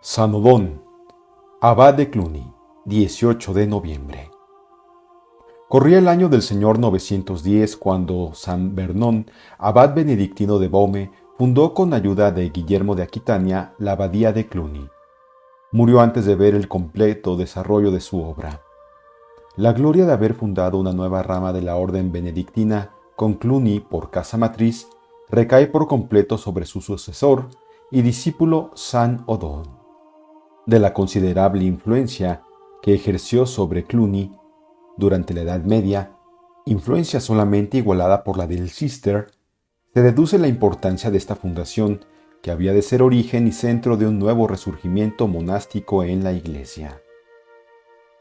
San Odón, abad de Cluny, 18 de noviembre. Corría el año del Señor 910 cuando San Bernón, abad benedictino de Beaume, fundó con ayuda de Guillermo de Aquitania la abadía de Cluny. Murió antes de ver el completo desarrollo de su obra. La gloria de haber fundado una nueva rama de la orden benedictina con Cluny por casa matriz recae por completo sobre su sucesor y discípulo San Odón. De la considerable influencia que ejerció sobre Cluny durante la Edad Media, influencia solamente igualada por la del Cister, se deduce la importancia de esta fundación, que había de ser origen y centro de un nuevo resurgimiento monástico en la Iglesia.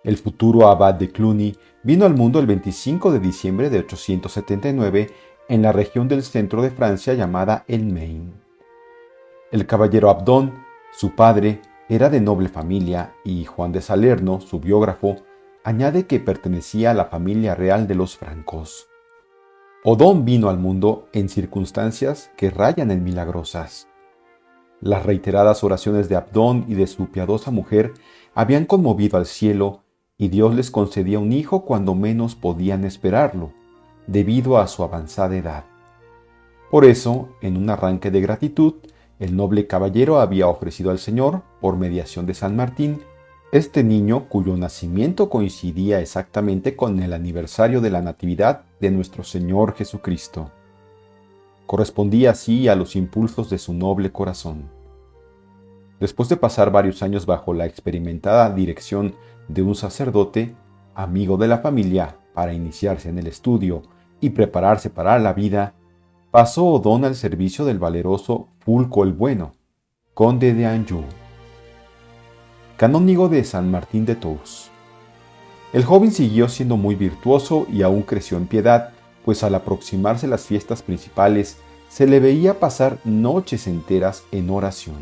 El futuro abad de Cluny vino al mundo el 25 de diciembre de 879 en la región del centro de Francia llamada el Maine. El caballero Abdón, su padre, era de noble familia y Juan de Salerno, su biógrafo, añade que pertenecía a la familia real de los francos. Odón vino al mundo en circunstancias que rayan en milagrosas. Las reiteradas oraciones de Abdón y de su piadosa mujer habían conmovido al cielo y Dios les concedía un hijo cuando menos podían esperarlo, debido a su avanzada edad. Por eso, en un arranque de gratitud, el noble caballero había ofrecido al Señor, por mediación de San Martín, este niño cuyo nacimiento coincidía exactamente con el aniversario de la Natividad de nuestro Señor Jesucristo. Correspondía así a los impulsos de su noble corazón. Después de pasar varios años bajo la experimentada dirección de un sacerdote, amigo de la familia, para iniciarse en el estudio y prepararse para la vida, pasó Odón al servicio del valeroso Fulco el Bueno, conde de Anjou, canónigo de San Martín de Tours. El joven siguió siendo muy virtuoso y aún creció en piedad, pues al aproximarse las fiestas principales se le veía pasar noches enteras en oración.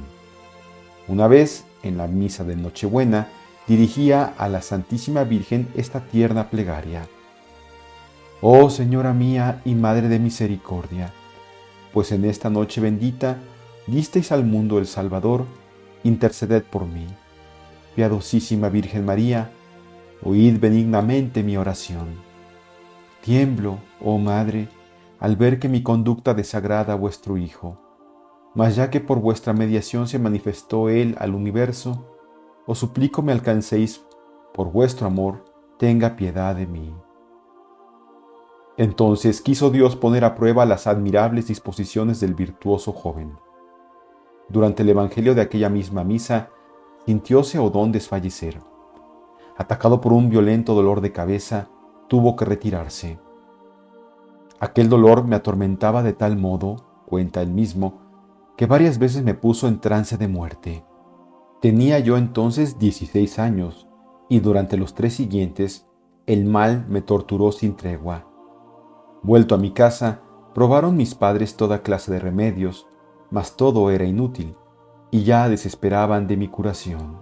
Una vez, en la misa de Nochebuena, dirigía a la Santísima Virgen esta tierna plegaria: «Oh Señora mía y Madre de misericordia, pues en esta noche bendita disteis al mundo el Salvador, interceded por mí. Piadosísima Virgen María, oíd benignamente mi oración. Tiemblo, oh Madre, al ver que mi conducta desagrada a vuestro Hijo, mas ya que por vuestra mediación se manifestó Él al universo, os suplico me alcancéis, por vuestro amor, tenga piedad de mí». Entonces quiso Dios poner a prueba las admirables disposiciones del virtuoso joven. Durante el evangelio de aquella misma misa, sintióse Odón desfallecer. Atacado por un violento dolor de cabeza, tuvo que retirarse. Aquel dolor me atormentaba de tal modo, cuenta él mismo, que varias veces me puso en trance de muerte. Tenía yo entonces 16 años, y durante los 3 siguientes, el mal me torturó sin tregua. Vuelto a mi casa, probaron mis padres toda clase de remedios, mas todo era inútil, y ya desesperaban de mi curación.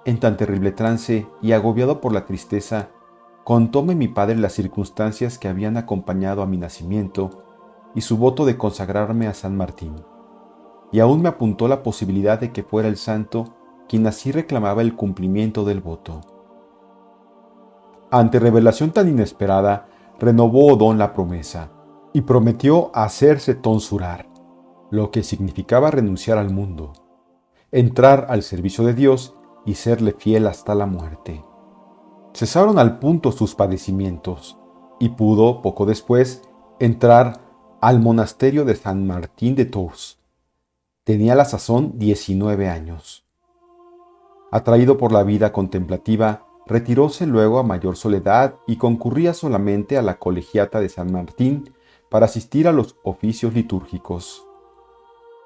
En tan terrible trance y agobiado por la tristeza, contóme mi padre las circunstancias que habían acompañado a mi nacimiento y su voto de consagrarme a San Martín, y aún me apuntó la posibilidad de que fuera el santo quien así reclamaba el cumplimiento del voto. Ante revelación tan inesperada, renovó Odón la promesa y prometió hacerse tonsurar, lo que significaba renunciar al mundo, entrar al servicio de Dios y serle fiel hasta la muerte. Cesaron al punto sus padecimientos y pudo, poco después, entrar al monasterio de San Martín de Tours. Tenía a la sazón 19 años. Atraído por la vida contemplativa, retiróse luego a mayor soledad y concurría solamente a la colegiata de San Martín para asistir a los oficios litúrgicos.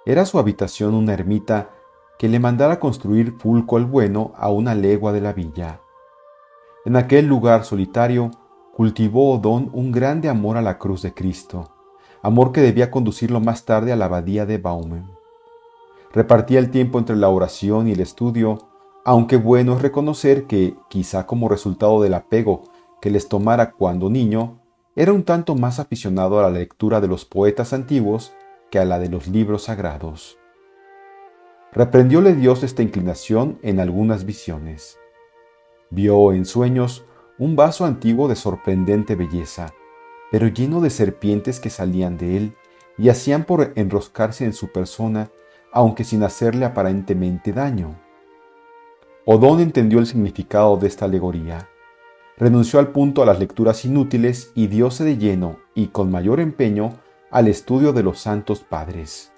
Era su habitación una ermita que le mandara construir Fulco el Bueno a una legua de la villa. En aquel lugar solitario cultivó Odón un grande amor a la cruz de Cristo, amor que debía conducirlo más tarde a la abadía de Beaume. Repartía el tiempo entre la oración y el estudio, aunque bueno es reconocer que, quizá como resultado del apego que les tomara cuando niño, era un tanto más aficionado a la lectura de los poetas antiguos que a la de los libros sagrados. Reprendióle Dios esta inclinación en algunas visiones. Vio en sueños un vaso antiguo de sorprendente belleza, pero lleno de serpientes que salían de él y hacían por enroscarse en su persona, aunque sin hacerle aparentemente daño. Odón entendió el significado de esta alegoría. Renunció al punto a las lecturas inútiles y dióse de lleno y con mayor empeño al estudio de los santos padres.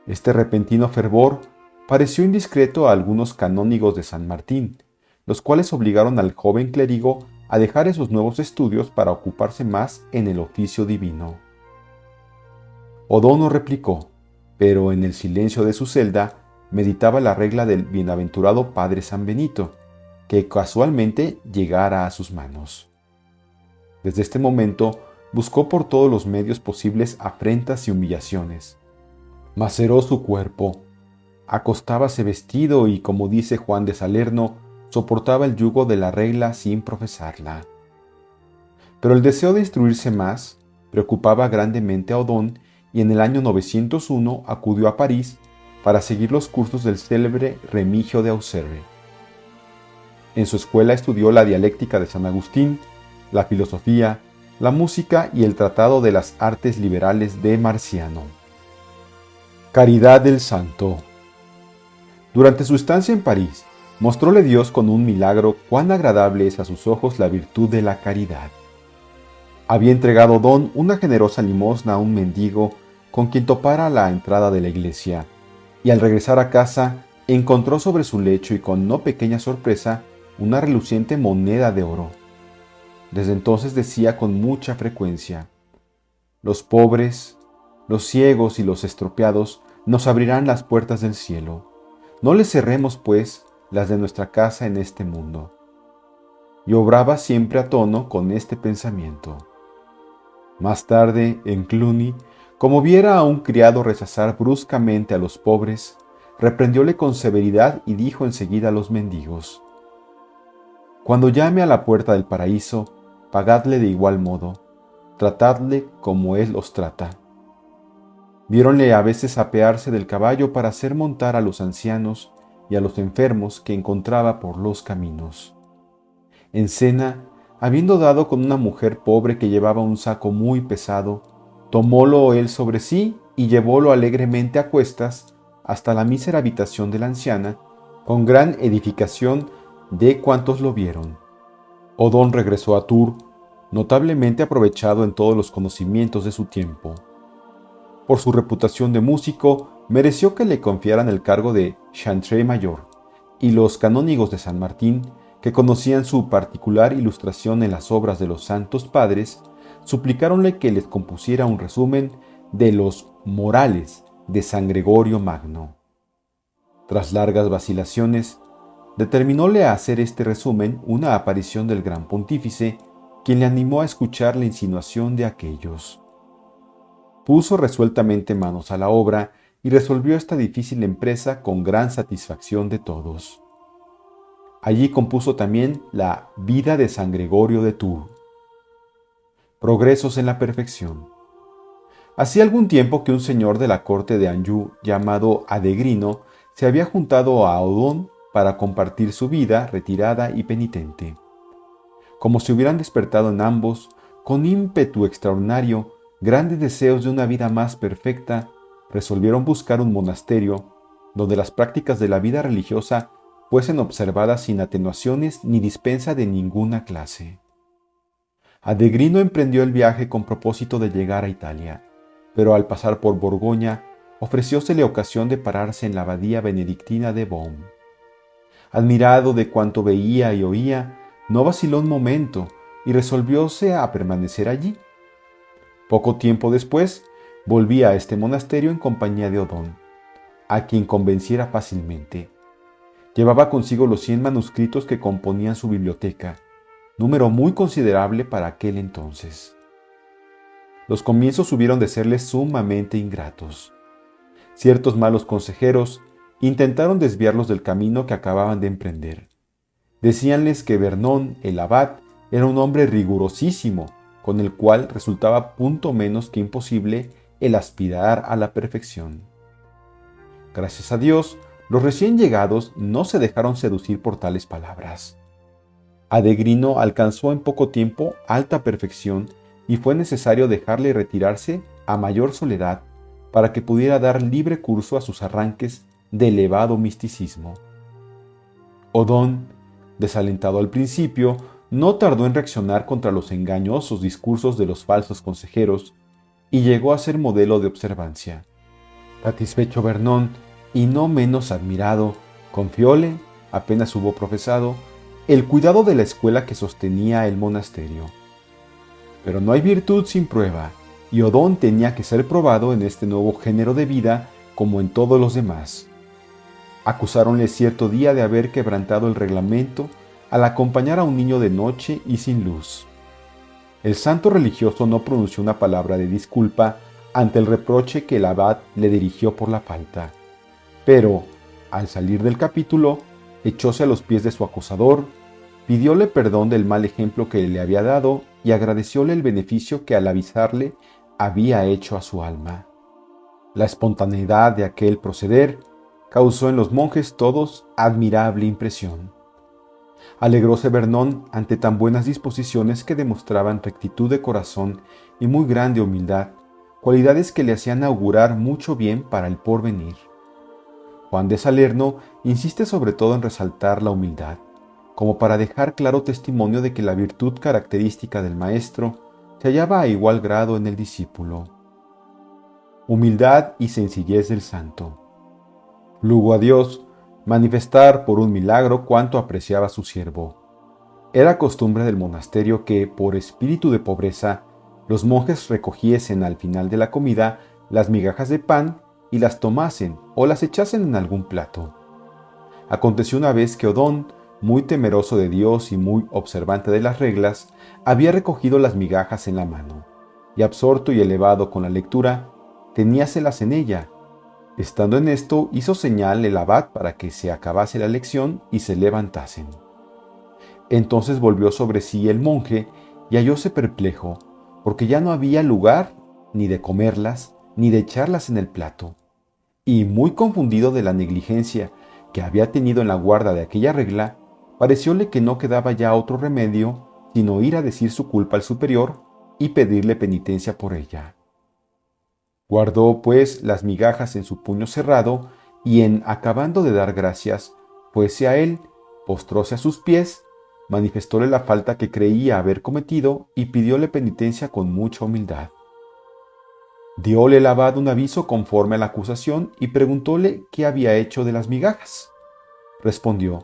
Este repentino fervor pareció indiscreto a algunos canónigos de San Martín, los cuales obligaron al joven clérigo a dejar esos nuevos estudios para ocuparse más en el oficio divino. Odón no replicó, pero en el silencio de su celda meditaba la regla del bienaventurado padre San Benito, que casualmente llegara a sus manos. Desde este momento buscó por todos los medios posibles afrentas y humillaciones. Maceró su cuerpo, acostábase vestido y, como dice Juan de Salerno, soportaba el yugo de la regla sin profesarla. Pero el deseo de instruirse más preocupaba grandemente a Odón y en el año 901 acudió a París para seguir los cursos del célebre Remigio de Auxerre. En su escuela estudió la dialéctica de San Agustín, la filosofía, la música y el tratado de las artes liberales de Marciano. Caridad del Santo. Durante su estancia en París, mostróle Dios con un milagro cuán agradable es a sus ojos la virtud de la caridad. Había entregado Odón una generosa limosna a un mendigo con quien topara a la entrada de la iglesia, y al regresar a casa encontró sobre su lecho y con no pequeña sorpresa una reluciente moneda de oro. Desde entonces decía con mucha frecuencia: los pobres, los ciegos y los estropeados nos abrirán las puertas del cielo. No les cerremos, pues, las de nuestra casa en este mundo. Y obraba siempre a tono con este pensamiento. Más tarde, en Cluny, como viera a un criado rechazar bruscamente a los pobres, reprendióle con severidad y dijo enseguida a los mendigos: cuando llame a la puerta del paraíso, pagadle de igual modo, tratadle como él os trata. Viéronle a veces apearse del caballo para hacer montar a los ancianos y a los enfermos que encontraba por los caminos. En cena, habiendo dado con una mujer pobre que llevaba un saco muy pesado, tomólo él sobre sí y llevólo alegremente a cuestas hasta la mísera habitación de la anciana, con gran edificación de cuantos lo vieron. Odón regresó a Tours, notablemente aprovechado en todos los conocimientos de su tiempo. Por su reputación de músico, mereció que le confiaran el cargo de chantre mayor, y los canónigos de San Martín, que conocían su particular ilustración en las obras de los santos padres, suplicáronle que les compusiera un resumen de los Morales de San Gregorio Magno. Tras largas vacilaciones, determinóle a hacer este resumen una aparición del gran pontífice, quien le animó a escuchar la insinuación de aquellos. Puso resueltamente manos a la obra y resolvió esta difícil empresa con gran satisfacción de todos. Allí compuso también la Vida de San Gregorio de Tours. Progresos en la perfección. Hacía algún tiempo que un señor de la corte de Anjou, llamado Adegrino, se había juntado a Odón para compartir su vida retirada y penitente. Como si hubieran despertado en ambos, con ímpetu extraordinario, grandes deseos de una vida más perfecta, resolvieron buscar un monasterio donde las prácticas de la vida religiosa fuesen observadas sin atenuaciones ni dispensa de ninguna clase. Adegrino emprendió el viaje con propósito de llegar a Italia, pero al pasar por Borgoña, ofreciósele ocasión de pararse en la abadía benedictina de Beaume. Admirado de cuanto veía y oía, no vaciló un momento y resolvióse a permanecer allí. Poco tiempo después, volvía a este monasterio en compañía de Odón, a quien convenciera fácilmente. Llevaba consigo los 100 manuscritos que componían su biblioteca, número muy considerable para aquel entonces. Los comienzos hubieron de serles sumamente ingratos. Ciertos malos consejeros intentaron desviarlos del camino que acababan de emprender. Decíanles que Vernon, el abad, era un hombre rigurosísimo, con el cual resultaba punto menos que imposible el aspirar a la perfección. Gracias a Dios, los recién llegados no se dejaron seducir por tales palabras. Adegrino alcanzó en poco tiempo alta perfección y fue necesario dejarle retirarse a mayor soledad para que pudiera dar libre curso a sus arranques de elevado misticismo. Odón, desalentado al principio, no tardó en reaccionar contra los engañosos discursos de los falsos consejeros y llegó a ser modelo de observancia. Satisfecho Vernon, y no menos admirado, confióle, apenas hubo profesado, el cuidado de la escuela que sostenía el monasterio. Pero no hay virtud sin prueba, y Odón tenía que ser probado en este nuevo género de vida como en todos los demás. Acusáronle cierto día de haber quebrantado el reglamento al acompañar a un niño de noche y sin luz. El santo religioso no pronunció una palabra de disculpa ante el reproche que el abad le dirigió por la falta, pero, al salir del capítulo, echóse a los pies de su acusador, pidióle perdón del mal ejemplo que le había dado y agradecióle el beneficio que al avisarle había hecho a su alma. La espontaneidad de aquel proceder causó en los monjes todos admirable impresión. Alegróse Vernon ante tan buenas disposiciones que demostraban rectitud de corazón y muy grande humildad, cualidades que le hacían augurar mucho bien para el porvenir. Juan de Salerno insiste sobre todo en resaltar la humildad, como para dejar claro testimonio de que la virtud característica del maestro se hallaba a igual grado en el discípulo. Humildad y sencillez del santo. Luego a Dios manifestar por un milagro cuánto apreciaba a su siervo. Era costumbre del monasterio que, por espíritu de pobreza, los monjes recogiesen al final de la comida las migajas de pan y las tomasen o las echasen en algún plato. Aconteció una vez que Odón, muy temeroso de Dios y muy observante de las reglas, había recogido las migajas en la mano, y absorto y elevado con la lectura, teníaselas en ella. Estando en esto, hizo señal el abad para que se acabase la lección y se levantasen. Entonces volvió sobre sí el monje y hallóse perplejo, porque ya no había lugar ni de comerlas, ni de echarlas en el plato, y muy confundido de la negligencia que había tenido en la guarda de aquella regla, parecióle que no quedaba ya otro remedio sino ir a decir su culpa al superior y pedirle penitencia por ella. Guardó, pues, las migajas en su puño cerrado, y en acabando de dar gracias, fuese a él, postróse a sus pies, manifestóle la falta que creía haber cometido y pidióle penitencia con mucha humildad. Dióle el abad un aviso conforme a la acusación y preguntóle qué había hecho de las migajas. Respondió: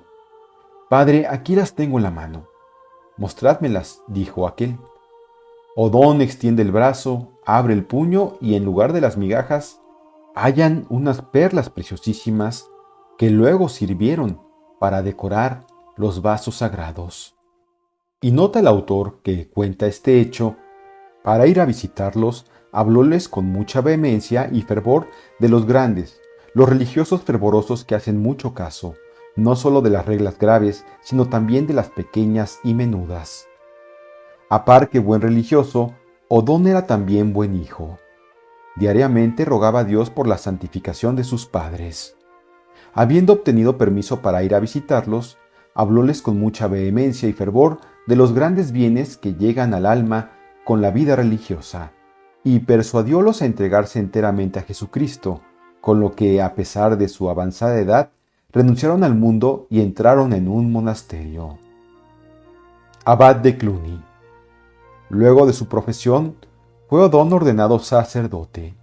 «Padre, aquí las tengo en la mano». «Mostrádmelas», dijo aquel. Odón extiende el brazo, abre el puño y en lugar de las migajas hallan unas perlas preciosísimas que luego sirvieron para decorar los vasos sagrados. Y nota el autor que cuenta este hecho, para ir a visitarlos, hablóles con mucha vehemencia y fervor de los grandes, los religiosos fervorosos que hacen mucho caso, no solo de las reglas graves, sino también de las pequeñas y menudas. A par que buen religioso, Odón era también buen hijo. Diariamente rogaba a Dios por la santificación de sus padres. Habiendo obtenido permiso para ir a visitarlos, hablóles con mucha vehemencia y fervor de los grandes bienes que llegan al alma con la vida religiosa, y persuadiólos a entregarse enteramente a Jesucristo, con lo que, a pesar de su avanzada edad, renunciaron al mundo y entraron en un monasterio. Abad de Cluny. Luego de su profesión, fue Odón ordenado sacerdote.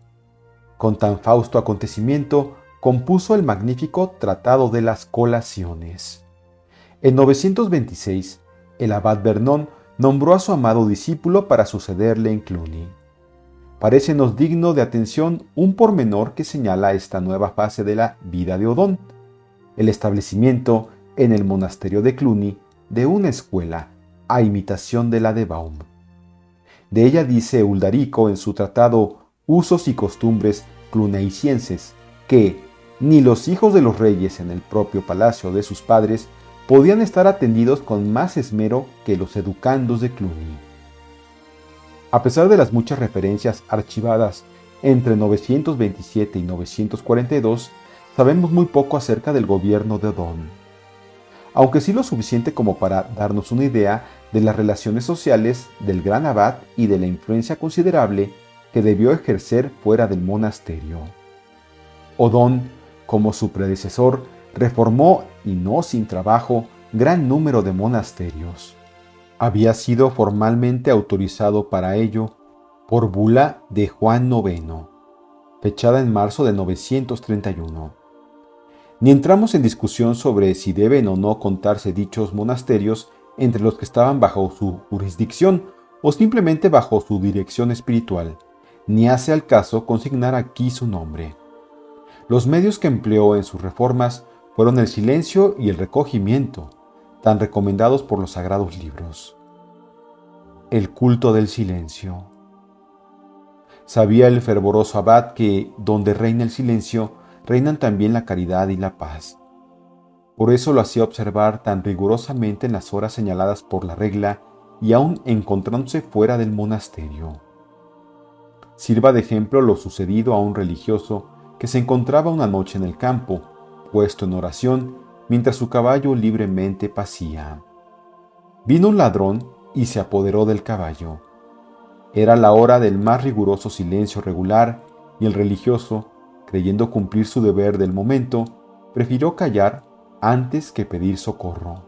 Con tan fausto acontecimiento, compuso el magnífico Tratado de las Colaciones. En 926, el abad Vernon nombró a su amado discípulo para sucederle en Cluny. Parécenos digno de atención un pormenor que señala esta nueva fase de la vida de Odón: el establecimiento en el monasterio de Cluny de una escuela, a imitación de la de Baum. De ella dice Uldarico en su tratado Usos y costumbres cluneisienses, que ni los hijos de los reyes en el propio palacio de sus padres podían estar atendidos con más esmero que los educandos de Cluny. A pesar de las muchas referencias archivadas entre 927 y 942, sabemos muy poco acerca del gobierno de Odón, aunque sí lo suficiente como para darnos una idea de las relaciones sociales del gran abad y de la influencia considerable que debió ejercer fuera del monasterio. Odón, como su predecesor, reformó, y no sin trabajo, gran número de monasterios. Había sido formalmente autorizado para ello por bula de Juan IX, fechada en marzo de 931. Ni entramos en discusión sobre si deben o no contarse dichos monasterios entre los que estaban bajo su jurisdicción o simplemente bajo su dirección espiritual, ni hace al caso consignar aquí su nombre. Los medios que empleó en sus reformas fueron el silencio y el recogimiento, tan recomendados por los sagrados libros. El culto del silencio. Sabía el fervoroso abad que, donde reina el silencio, reinan también la caridad y la paz. Por eso lo hacía observar tan rigurosamente en las horas señaladas por la regla y aun encontrándose fuera del monasterio. Sirva de ejemplo lo sucedido a un religioso que se encontraba una noche en el campo, puesto en oración, mientras su caballo libremente pacía. Vino un ladrón y se apoderó del caballo. Era la hora del más riguroso silencio regular y el religioso, creyendo cumplir su deber del momento, prefirió callar antes que pedir socorro.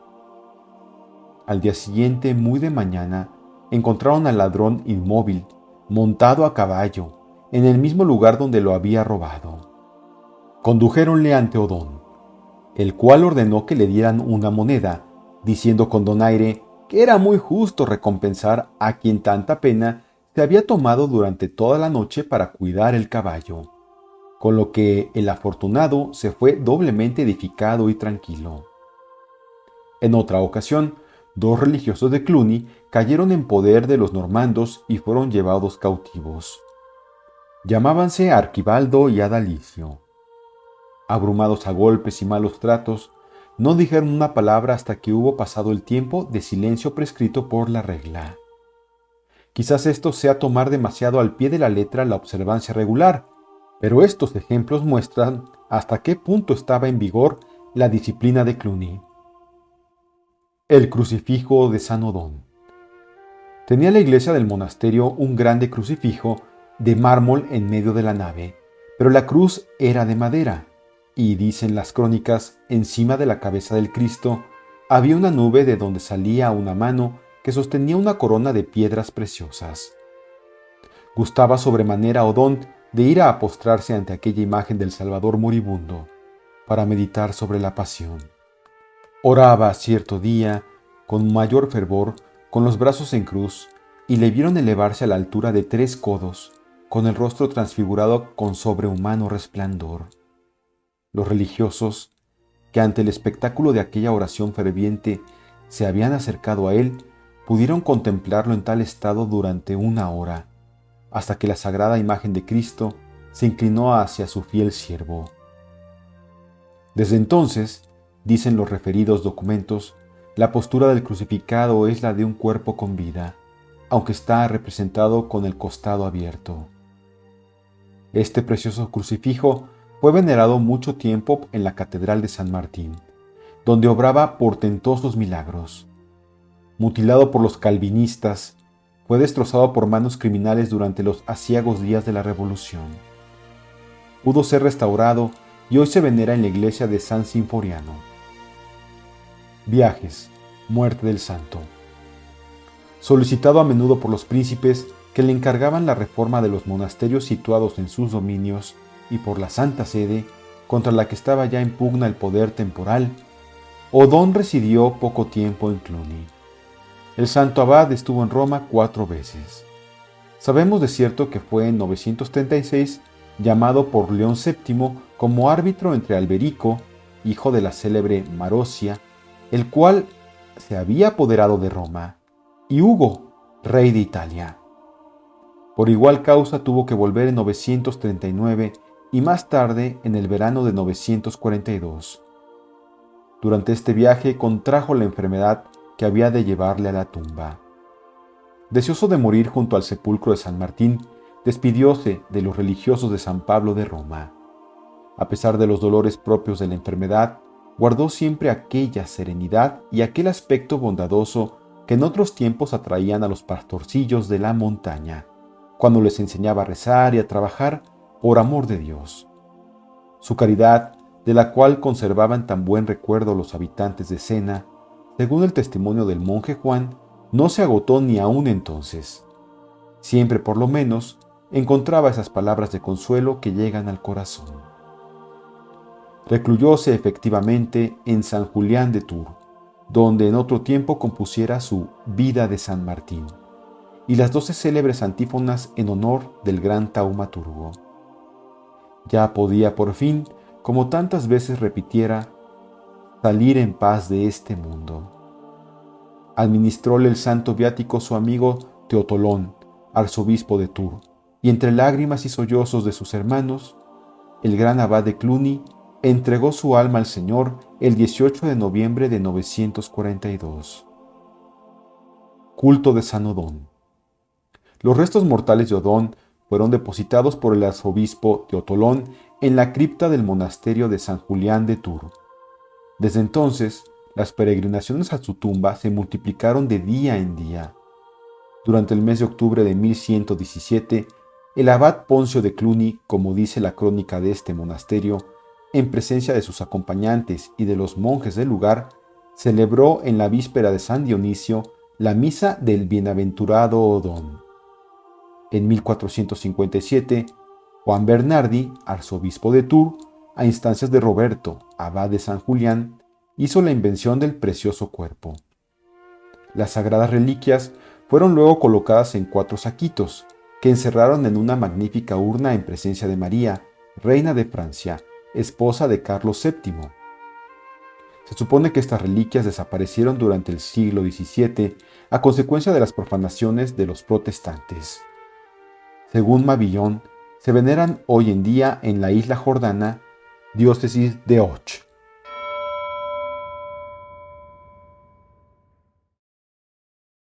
Al día siguiente, muy de mañana, encontraron al ladrón inmóvil, montado a caballo, en el mismo lugar donde lo había robado. Condujéronle ante Odón, el cual ordenó que le dieran una moneda, diciendo con donaire que era muy justo recompensar a quien tanta pena se había tomado durante toda la noche para cuidar el caballo, con lo que el afortunado se fue doblemente edificado y tranquilo. En otra ocasión, 2 religiosos de Cluny cayeron en poder de los normandos y fueron llevados cautivos. Llamábanse Arquibaldo y Adalicio. Abrumados a golpes y malos tratos, no dijeron una palabra hasta que hubo pasado el tiempo de silencio prescrito por la regla. Quizás esto sea tomar demasiado al pie de la letra la observancia regular, pero estos ejemplos muestran hasta qué punto estaba en vigor la disciplina de Cluny. El crucifijo de San Odón. Tenía la iglesia del monasterio un grande crucifijo de mármol en medio de la nave, pero la cruz era de madera, y dicen las crónicas, encima de la cabeza del Cristo había una nube de donde salía una mano que sostenía una corona de piedras preciosas. Gustaba sobremanera Odón de ir a postrarse ante aquella imagen del Salvador moribundo, para meditar sobre la pasión. Oraba cierto día, con mayor fervor, con los brazos en cruz, y le vieron elevarse a la altura de 3 codos, con el rostro transfigurado con sobrehumano resplandor. Los religiosos, que ante el espectáculo de aquella oración ferviente se habían acercado a él, pudieron contemplarlo en tal estado durante 1 hora, hasta que la sagrada imagen de Cristo se inclinó hacia su fiel siervo. Desde entonces, dicen los referidos documentos, la postura del crucificado es la de un cuerpo con vida, aunque está representado con el costado abierto. Este precioso crucifijo fue venerado mucho tiempo en la Catedral de San Martín, donde obraba portentosos milagros. Mutilado por los calvinistas, fue destrozado por manos criminales durante los aciagos días de la Revolución. Pudo ser restaurado y hoy se venera en la iglesia de San Sinforiano. Viajes, muerte del santo. Solicitado a menudo por los príncipes que le encargaban la reforma de los monasterios situados en sus dominios y por la Santa Sede, contra la que estaba ya en pugna el poder temporal, Odón residió poco tiempo en Cluny. El santo abad estuvo en Roma 4 veces. Sabemos de cierto que fue en 936 llamado por León VII como árbitro entre Alberico, hijo de la célebre Marosia, el cual se había apoderado de Roma, y Hugo, rey de Italia. Por igual causa tuvo que volver en 939 y más tarde en el verano de 942. Durante este viaje contrajo la enfermedad que había de llevarle a la tumba. Deseoso de morir junto al sepulcro de San Martín, despidióse de los religiosos de San Pablo de Roma. A pesar de los dolores propios de la enfermedad, guardó siempre aquella serenidad y aquel aspecto bondadoso que en otros tiempos atraían a los pastorcillos de la montaña, cuando les enseñaba a rezar y a trabajar por amor de Dios. Su caridad, de la cual conservaban tan buen recuerdo los habitantes de Sena, según el testimonio del monje Juan, no se agotó ni aún entonces. Siempre, por lo menos, encontraba esas palabras de consuelo que llegan al corazón. Recluyóse efectivamente en San Julián de Tours, donde en otro tiempo compusiera su Vida de San Martín y las 12 célebres antífonas en honor del gran taumaturgo. Ya podía por fin, como tantas veces repitiera, salir en paz de este mundo. Administróle el santo viático su amigo Teotolón, arzobispo de Tours, y entre lágrimas y sollozos de sus hermanos, el gran abad de Cluny entregó su alma al Señor el 18 de noviembre de 942. Culto de San Odón. Los restos mortales de Odón fueron depositados por el arzobispo Teotolón en la cripta del monasterio de San Julián de Tours. Desde entonces, las peregrinaciones a su tumba se multiplicaron de día en día. Durante el mes de octubre de 1117, el abad Poncio de Cluny, como dice la crónica de este monasterio, en presencia de sus acompañantes y de los monjes del lugar, celebró en la víspera de San Dionisio la misa del bienaventurado Odón. En 1457, Juan Bernardi, arzobispo de Tours, a instancias de Roberto, abad de San Julián, hizo la invención del precioso cuerpo. Las sagradas reliquias fueron luego colocadas en 4 saquitos, que encerraron en una magnífica urna en presencia de María, reina de Francia, esposa de Carlos VII. Se supone que estas reliquias desaparecieron durante el siglo XVII a consecuencia de las profanaciones de los protestantes. Según Mabillon, se veneran hoy en día en la isla jordana, diócesis de Och.